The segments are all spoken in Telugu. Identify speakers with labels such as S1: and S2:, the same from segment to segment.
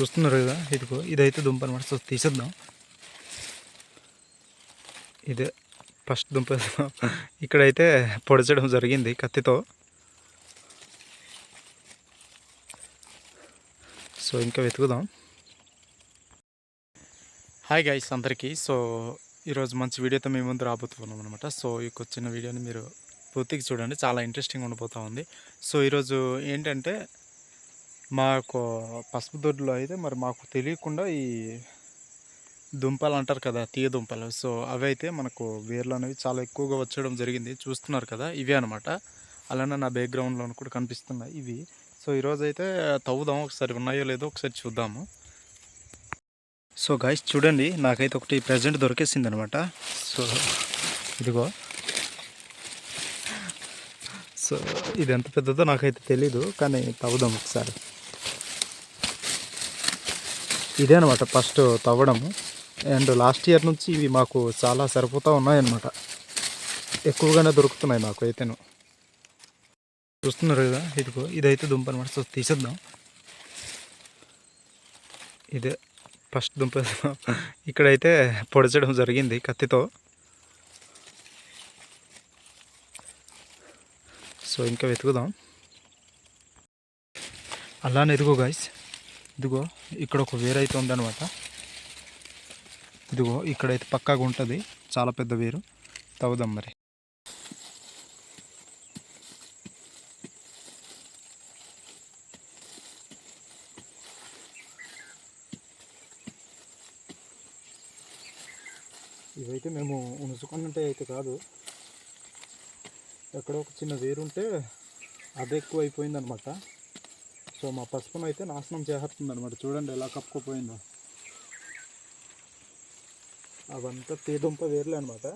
S1: చూస్తున్నారు కదా, ఇదిగో ఇదైతే దుంప అనమాట. సో తీసేద్దాం. ఇదే ఫస్ట్ దుంప. ఇక్కడైతే పొడచడం జరిగింది కత్తితో. సో ఇంకా వెతుకుదాం. హాయ్ గైస్ అందరికీ. సో ఈరోజు మంచి వీడియోతో మేము ముందు రాబోతున్నాం అనమాట. సో ఈ చిన్న వీడియోని మీరు పూర్తిగా చూడండి, చాలా ఇంట్రెస్టింగ్ ఉండిపోతూ ఉంది. సో ఈరోజు ఏంటంటే మాకు పసుపు దొడ్లో అయితే మరి మాకు తెలియకుండా ఈ దుంపలు అంటారు కదా, తీయ దుంపలు. సో అవి అయితే మనకు వేర్లు అనేవి చాలా ఎక్కువగా వచ్చడం జరిగింది. చూస్తున్నారు కదా, ఇవే అనమాట. అలానే నా బ్యాక్గ్రౌండ్లో కూడా కనిపిస్తున్నాయి ఇవి. సో ఈరోజు అయితే తవ్వుదాం, ఒకసారి ఉన్నాయో లేదో ఒకసారి చూద్దాము. సో గైస్ చూడండి, నాకైతే ఒకటి ప్రెజెంట్ దొరికేసింది అనమాట. సో ఇదిగో. సో ఇది ఎంత పెద్దదో నాకైతే తెలీదు, కానీ తవ్వుదాం ఒకసారి. ఇదే అనమాట ఫస్ట్ తవ్వడము. అండ్ లాస్ట్ ఇయర్ నుంచి ఇవి మాకు చాలా సరిపోతూ ఉన్నాయన్నమాట. ఎక్కువగానే దొరుకుతున్నాయి మాకు అయితేను. చూస్తున్నారు కదా, ఇదిగో ఇదైతే దుంప అనమాట. సో తీసేద్దాం. ఇదే ఫస్ట్ దుంప. ఇక్కడైతే పొడచడం జరిగింది కత్తితో. సో ఇంకా వెతుకుదాం. అలానే ఇదిగో గాయస్, ఇదిగో ఇక్కడ ఒక వేరు అయితే ఉందన్నమాట. ఇదిగో ఇక్కడైతే పక్కాగా ఉంటుంది, చాలా పెద్ద వేరు. తవ్వుదాం మరి. ఇవైతే మేము ఉంచుకున్నట్టే అయితే కాదు, ఎక్కడో ఒక చిన్న వేరుంటే అది ఎక్కువ అయిపోయిందనమాట. సో మా పసుపును అయితే నాశనం చేస్తుంది అనమాట. చూడండి ఎలా కప్పుకోపోయిందో. అవంతా తీదుంప వేర్లే అనమాట.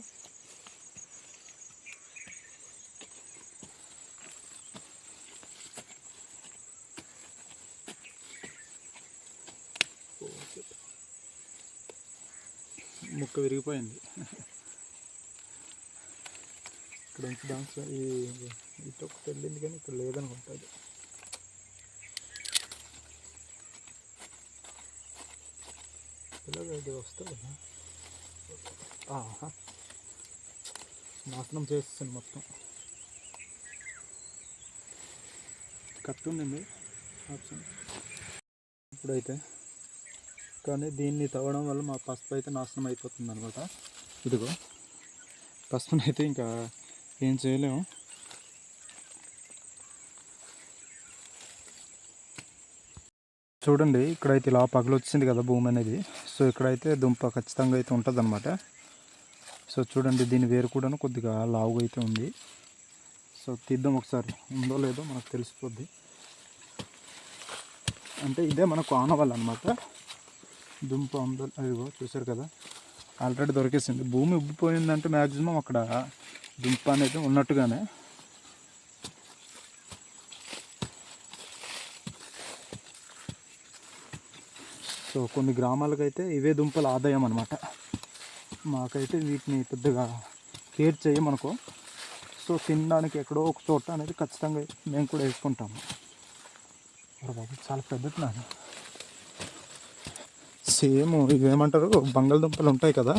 S1: ముక్క విరిగిపోయింది. ఇక్కడ నుంచి దాంట్లో ఇటు ఒకటి వెళ్ళింది, కానీ ఇక్కడ లేదనుకుంటుంది. ఇలాగ ఇది వస్తుంది. నాశనం చేస్తుంది మొత్తం. కత్తి ఉండింది ఆప్షన్ ఇప్పుడైతే, కానీ దీన్ని తవ్వడం వల్ల మా పసుపు అయితే నాశనం అయిపోతుంది అనమాట. ఇదిగో పసుపుని అయితే ఇంకా ఏం చేయలేము. చూడండి, ఇక్కడైతే ఇలా పగలు వచ్చింది కదా భూమి అనేది. సో ఇక్కడైతే దుంప ఖచ్చితంగా అయితే ఉంటుంది అనమాట. సో చూడండి, దీని వేరు కూడా కొద్దిగా లావుగా అయితే ఉంది. సో తీద్దాం ఒకసారి, ఉందో లేదో మనకు తెలిసిపోద్ది. అంటే ఇదే మనకు ఆనవాళ్ళు అనమాట. దుంప ఉందో అదిగో చూసారు కదా, ఆల్రెడీ దొరికేసింది. భూమి ఉబ్బిపోయిందంటే మ్యాక్సిమం అక్కడ దుంప అనేది ఉన్నట్టుగానే. సో కొన్ని గ్రామాలకైతే ఇవే దుంపల ఆదాయం అనమాట. మాకైతే వీటిని పెద్దగా కేర్ చేయమనుకో. సో తినడానికి ఎక్కడో ఒక చోట అనేది ఖచ్చితంగా మేము కూడా వేసుకుంటాము. బాబు చాలా పెద్దది. సేమ్ ఇవేమంటారు, బంగాళదుంపలు ఉంటాయి కదా,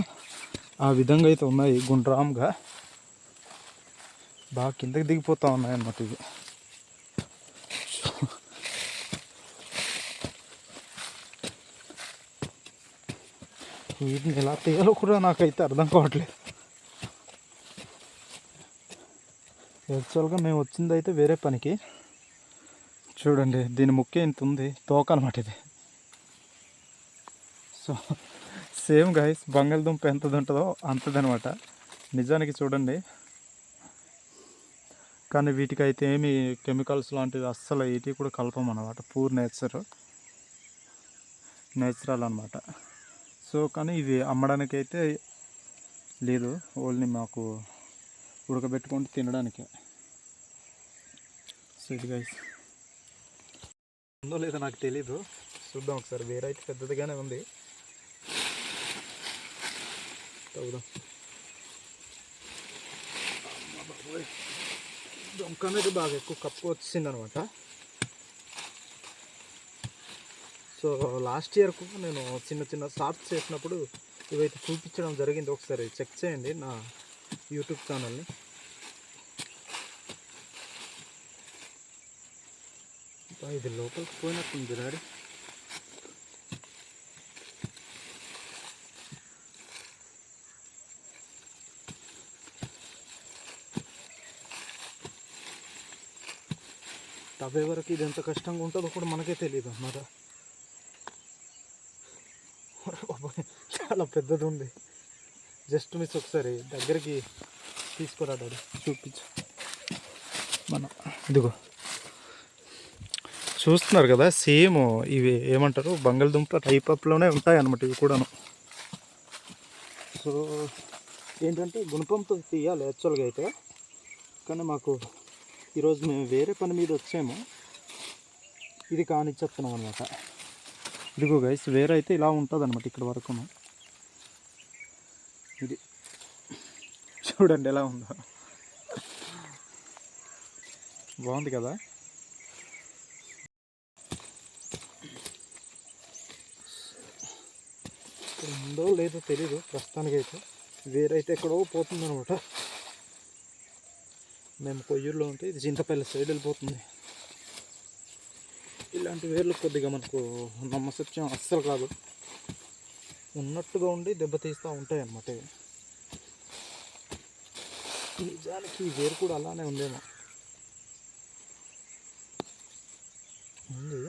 S1: ఆ విధంగా అయితే ఉన్నాయి. గుండ్రామ్గా బాగా కిందకి దిగిపోతూ ఉన్నాయి అన్నమాట ఇవి. వీటిని ఎలా తీయాలో కూడా నాకైతే అర్థం కావట్లేదు. యాక్చువల్గా మేము వచ్చింది అయితే వేరే పనికి. చూడండి, దీని ముఖ్య ఇంత ఉంది, తోక అనమాట ఇది. సో సేమ్ గైస్, బంగాళదుంప ఎంతది ఉంటుందో అంతదనమాట నిజానికి. చూడండి, కానీ వీటికైతే ఏమి కెమికల్స్ లాంటివి అస్సలు వీటి కూడా కలపమన్నమాట. పూర్ నేచురల్ అనమాట. సో కానీ ఇవి అమ్మడానికి అయితే లేదు, ఓన్లీ మాకు ఉడకబెట్టుకుంటూ తినడానికే. సో ఇది గైస్, ఉందో లేదో నాకు తెలీదు, చూద్దాం ఒకసారి. వేరే అయితే పెద్దదిగానే ఉంది. తవ్వుదాం. దొంక అనేది బాగా ఎక్కువ కప్పు వచ్చింది అనమాట. సో సో లాస్ట్ ఇయర్కు నేను చిన్న చిన్న షార్ట్స్ చేసినప్పుడు ఇవైతే చూపించడం జరిగింది. ఒకసారి చెక్ చేయండి నా యూట్యూబ్ ఛానల్ని. ఇది లోపలికి పోయినట్టుంది డాడీ. తవ్వే వరకు ఇది ఎంత కష్టంగా ఉంటుందో కూడా మనకే తెలియదు అన్నమాట. చాలా పెద్దది ఉంది. Just miss. ఒకసారి దగ్గరికి తీసుకురాడాడు చూపించు. మనం ఇదిగో చూస్తున్నారు కదా, సేమ్ ఇవి ఏమంటారు బంగాళదుంప టైప్ అప్లోనే ఉంటాయి అన్నమాట ఇవి కూడాను. సో ఏంటంటే గుణపంతో తీయాలి యాక్చువల్గా అయితే, కానీ మాకు ఈరోజు మేము వేరే పని మీద వచ్చాము, ఇది కానిచ్చేస్తున్నాం అనమాట. ఇదిగో గైస్, వేరే అయితే ఇలా ఉంటుంది అనమాట ఇక్కడ వరకును. ఇది చూడండి ఎలా ఉందో, బాగుంది కదా. ఇక్కడ ఉందో లేదో తెలీదు ప్రస్తుతానికైతే. వేరైతే ఎక్కడో పోతుందనమాట. మేము కొయ్యూరులో ఉంటే ఇది చింతపల్లి సైడ్ వెళ్ళిపోతుంది. ఇలాంటి వేర్లు కొద్దిగా మనకు నమ్మసత్యం అస్సలు కాదు, ఉన్నట్టుగా ఉండి దెబ్బతీస్తూ ఉంటాయి అన్నమాట. నిజానికి ఈ వేరు కూడా అలానే ఉందేమో ఉంది,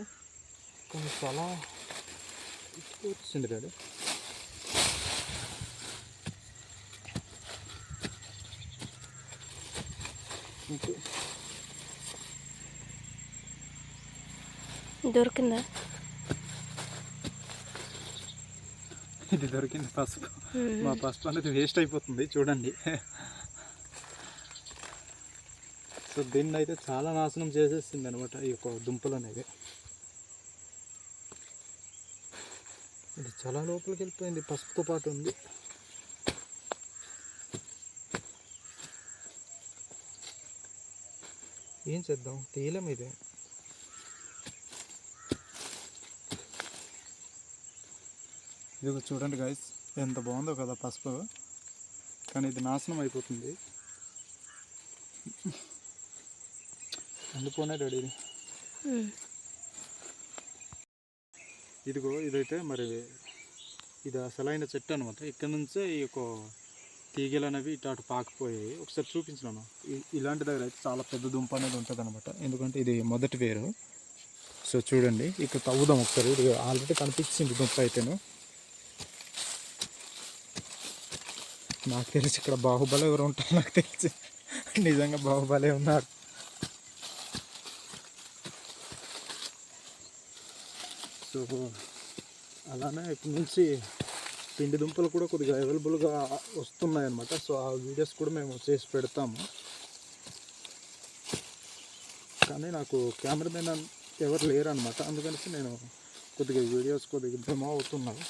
S1: కానీ చాలా వచ్చింది డాడీ.
S2: దొరికిందా?
S1: ఇది దొరికింది పసుపు. మా పసుపు అనేది వేస్ట్ అయిపోతుంది చూడండి. సో దీన్ని అయితే చాలా నాశనం చేసేసింది అనమాట ఈ యొక్క దుంపలు అనేది. ఇది చాలా లోపలికి వెళ్ళిపోయింది, పసుపుతో పాటు ఉంది. ఏం చేద్దాం, తేలం ఇదే. ఇది చూడండి గైస్, ఎంత బాగుందో కదా పసుపు, కానీ ఇది నాశనం అయిపోతుంది. అందుకోనే డాడీ ఇది. ఇదిగో ఇదైతే మరి ఇది అసలైన చెట్టు అనమాట. ఇక్కడ నుంచే ఈ యొక్క తీగలు అనేవి ఇటు పాకిపోయాయి. ఒకసారి చూపించినాను. ఇలాంటి దగ్గర అయితే చాలా పెద్ద దుంప అనేది ఉంటుంది అనమాట, ఎందుకంటే ఇది మొదటి వేరు. సో చూడండి, ఇక్కడ తవ్వుదాం ఒకసారి. ఇది ఆల్రెడీ కనిపించింది దుంప అయితేను. నాకు తెలిసి ఇక్కడ బాహుబలి ఎవరు ఉంటారు నాకు తెలిసి. నిజంగా బాహుబలి ఉన్నారు. సో అలానే ఇప్పటి నుంచి పిండి దుంపలు కూడా కొద్దిగా అవైలబుల్గా వస్తున్నాయి అన్నమాట. సో ఆ వీడియోస్ కూడా మేము చేసి పెడతాము. కానీ నాకు కెమెరామెన్ ఎవరు లేరు అనమాట, అందుకని నేను కొద్దిగా వీడియోస్ కొద్దిగా డెమో అవుతున్నాను.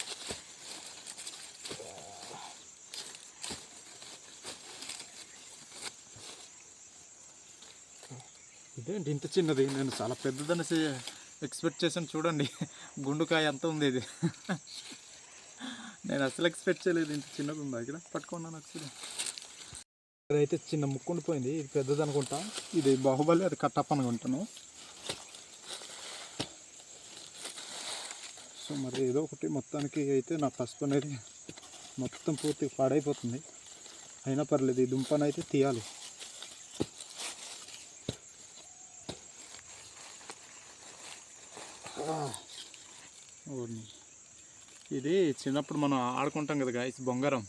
S1: ఇదేంటి ఇంత చిన్నది, నేను చాలా పెద్దదనేసి ఎక్స్పెక్ట్ చేశాను. చూడండి గుండుకాయ ఎంత ఉంది ఇది. నేను అసలు ఎక్స్పెక్ట్ చేయలేదు ఇంత చిన్నది ఉందా. ఇక్కడ పట్టుకున్నాను ఒకసారి. అదైతే చిన్న ముక్కు ఉండిపోయింది, ఇది పెద్దది అనుకుంటా. ఇది బాహుబలి, అది కట్టప్ప అనుకుంటాను. సో మరి ఏదో ఒకటి మొత్తానికి అయితే నా పసుపు అనేది మొత్తం పూర్తిగా పాడైపోతుంది. అయినా పర్లేదు, ఈ దుంపనైతే తీయాలి. ఇది చిన్నప్పుడు మనం ఆడుకుంటాం కదా గాయస్, బొంగరం,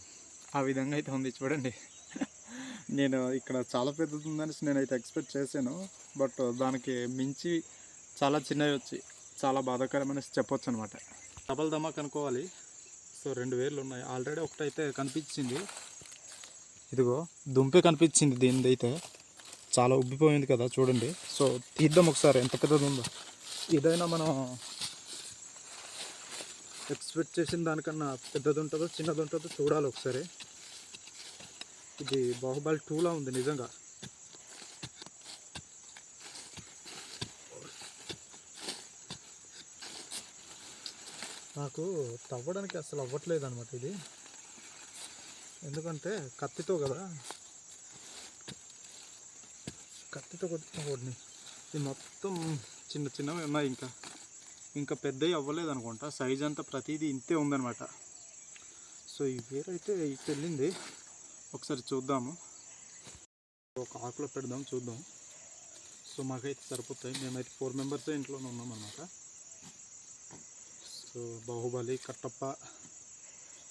S1: ఆ విధంగా అయితే ఉంది చూడండి. నేను ఇక్కడ చాలా పెద్దది ఉందని నేనైతే ఎక్స్పెక్ట్ చేశాను, బట్ దానికి మించి చాలా చిన్నవి వచ్చి చాలా బాధాకరమని చెప్పొచ్చు అనమాట. డబల్ ధమాక్ అనుకోవాలి. సో 2 వేర్లు ఉన్నాయి ఆల్రెడీ. ఒకటైతే కనిపించింది, ఇదిగో దుంపే కనిపించింది. దీనిది అయితే చాలా ఉబ్బిపోయింది కదా చూడండి. సో తీద్దాం ఒకసారి ఎంత పెద్దది ఉందో. ఇదైనా మనం ఎక్స్పెక్ట్ చేసిన దానికన్నా పెద్దది ఉంటుందో చిన్నది ఉంటుందో చూడాలి ఒకసారి. ఇది బాహుబలి 2లా ఉంది నిజంగా. నాకు తవ్వడానికి అసలు అవ్వట్లేదు అనమాట ఇది, ఎందుకంటే కత్తితో కదా, కత్తితో కొట్టిన ఇది మొత్తం చిన్న చిన్నవి ఉన్నాయి, ఇంకా పెద్దవి అవ్వలేదు అనుకుంటా. సైజ్ అంతా ప్రతిదీ ఇంతే ఉందన్నమాట. సో ఈ వేరైతే ఇటు వెళ్ళింది, ఒకసారి చూద్దాము. ఒక ఆకులో పెడదాం, చూద్దాం. సో మాకైతే సరిపోతాయి, మేమైతే 4 మెంబర్సే ఇంట్లోనే ఉన్నాం అన్నమాట. సో బాహుబలి, కట్టప్ప,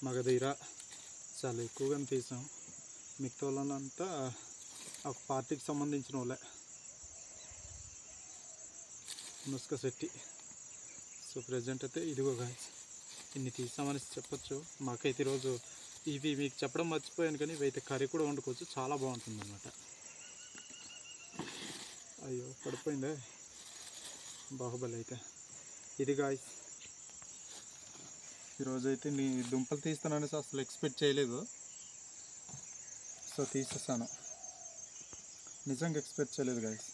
S1: మగధీర చాలా ఎక్కువగానే తీసాం. మిగతా వాళ్ళంతా ఆ పార్టీకి సంబంధించిన వాళ్ళే, నుస్క శెట్టి. సో ప్రజెంట్ అయితే ఇదిగో గాయ్స్, ఇన్ని తీసామని చెప్పచ్చు. మాకైతే ఈరోజు ఇవి మీకు చెప్పడం మర్చిపోయాను, కానీ ఇవైతే కర్రీ కూడా వండుకోవచ్చు, చాలా బాగుంటుంది అన్నమాట. అయ్యో పడిపోయిందే బాహుబలి అయితే. ఇది గాయ్స్, ఈరోజైతే నీ దుంపలు తీస్తాననేసి అసలు ఎక్స్పెక్ట్ చేయలేదు. సో తీసేసాను, నిజంగా ఎక్స్పెక్ట్ చేయలేదు గాయ్స్.